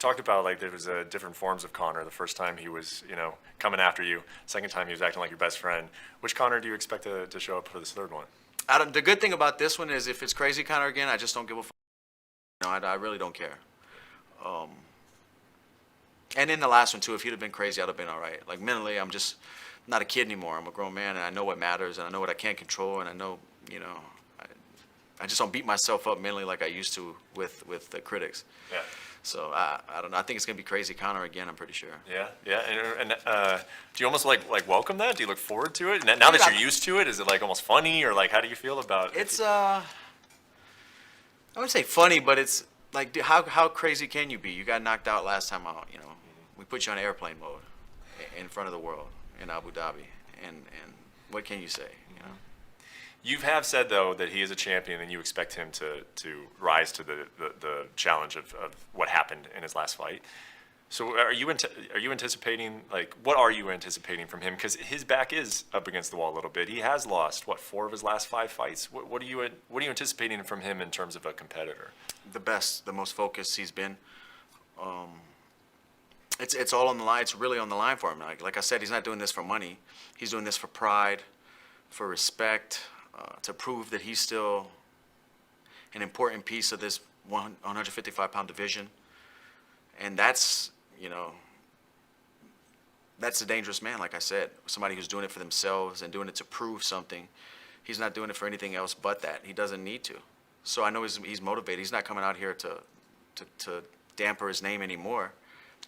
talked about like there was different forms of Conor. The first time he was, coming after you. Second time he was acting like your best friend. Which Conor do you expect to show up for this third one? The good thing about this one is if it's crazy Conor again, I just don't give a fuck. I really don't care. And in the last one too, if he'd have been crazy, I'd have been all right. Like mentally, I'm just not a kid anymore. I'm a grown man, and I know what matters, and I know what I can't control, and I know, I just don't beat myself up mentally like I used to with the critics. Yeah. So I don't know. I think it's gonna be crazy Conor again. I'm pretty sure. Yeah, yeah. And do you almost like welcome that? Do you look forward to it? Now that you're used to it, is it like almost funny, or like how do you feel about it? It's I wouldn't say funny, but it's like how crazy can you be? You got knocked out last time out. We put you on airplane mode in front of the world in Abu Dhabi, and what can you say? You have said though that he is a champion, and you expect him to rise to the challenge of what happened in his last fight. So are you anticipating, like, what are you anticipating from him? Because his back is up against the wall a little bit. He has lost what, 4 of his last 5 fights. What are you anticipating from him in terms of a competitor? The best, the most focused he's been. It's all on the line. It's really on the line for him. Like I said, he's not doing this for money. He's doing this for pride, for respect, to prove that he's still an important piece of this 155-pound division. And that's, that's a dangerous man, like I said. Somebody who's doing it for themselves and doing it to prove something. He's not doing it for anything else but that. He doesn't need to. So I know he's motivated. He's not coming out here to damper his name anymore,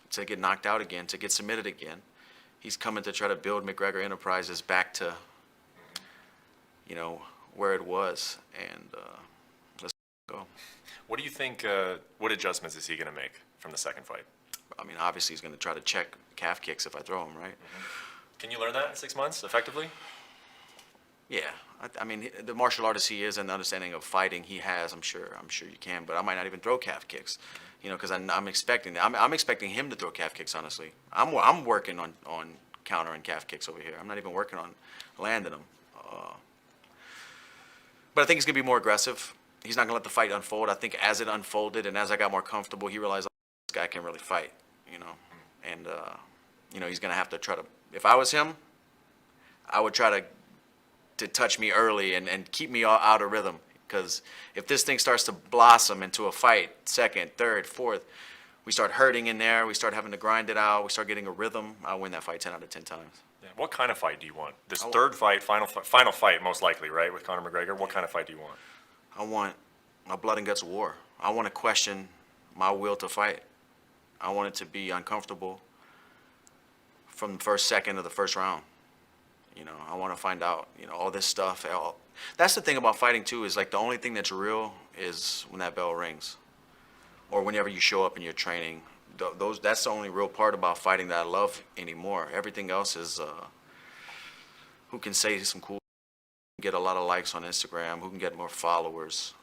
to get knocked out again, to get submitted again. He's coming to try to build McGregor Enterprises back to, where it was, and let's go. What do you think, what adjustments is he going to make from the second fight? I mean, obviously he's going to try to check calf kicks if I throw him, right? Can you learn that in 6 months effectively? Yeah, I mean, the martial artist he is and the understanding of fighting he has, I'm sure you can, but I might not even throw calf kicks, because I'm expecting that. I'm expecting him to throw calf kicks, honestly. I'm working on countering calf kicks over here. I'm not even working on landing them. But I think he's going to be more aggressive. He's not going to let the fight unfold. I think as it unfolded and as I got more comfortable, he realized, oh, this guy can really fight, and he's going to have to try to. If I was him, I would try to touch me early and keep me out of rhythm, because if this thing starts to blossom into a fight, second, third, fourth, we start hurting in there, we start having to grind it out, we start getting a rhythm, I'll win that fight 10 out of 10 times. Yeah. What kind of fight do you want? This third fight, final fight most likely, right, with Conor McGregor? What kind of fight do you want? I want a blood and guts war. I want to question my will to fight. I want it to be uncomfortable from the first second of the first round. I want to find out, all this stuff. That's the thing about fighting too, is like the only thing that's real is when that bell rings, or whenever you show up in your training. That's the only real part about fighting that I love anymore. Everything else is who can say some cool, get a lot of likes on Instagram, who can get more followers,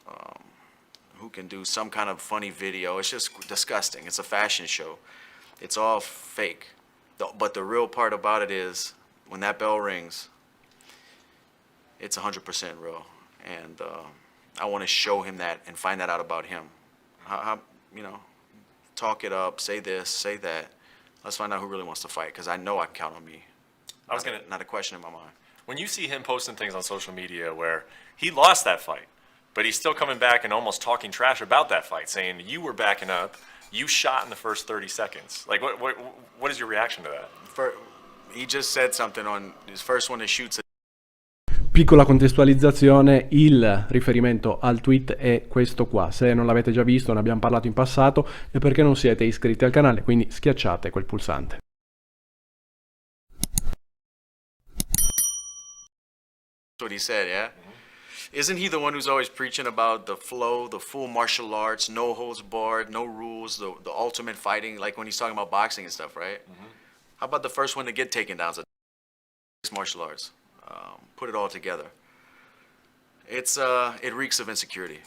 who can do some kind of funny video. It's just disgusting. It's a fashion show. It's all fake. But the real part about it is when that bell rings, it's 100% real. And I want to show him that and find that out about him. How talk it up, say this, say that. Let's find out who really wants to fight, because I know I can count on me. Not a question in my mind. When you see him posting things on social media where he lost that fight, but he's still coming back and almost talking trash about that fight, saying you were backing up, you shot in the first 30 seconds. Like, what is your reaction to that? He just said something on his first one that shoots. Piccola contestualizzazione, il riferimento al tweet è questo qua. Se non l'avete già visto, ne abbiamo parlato in passato, è perché non siete iscritti al canale, quindi schiacciate quel pulsante. That's what he said, yeah? Isn't he the one who's always preaching about the flow, the full martial arts, no holds barred, no rules, the ultimate fighting, like when he's talking about boxing and stuff, right? How about the first one to get taken down? Martial arts. Put it all together. It reeks of insecurity.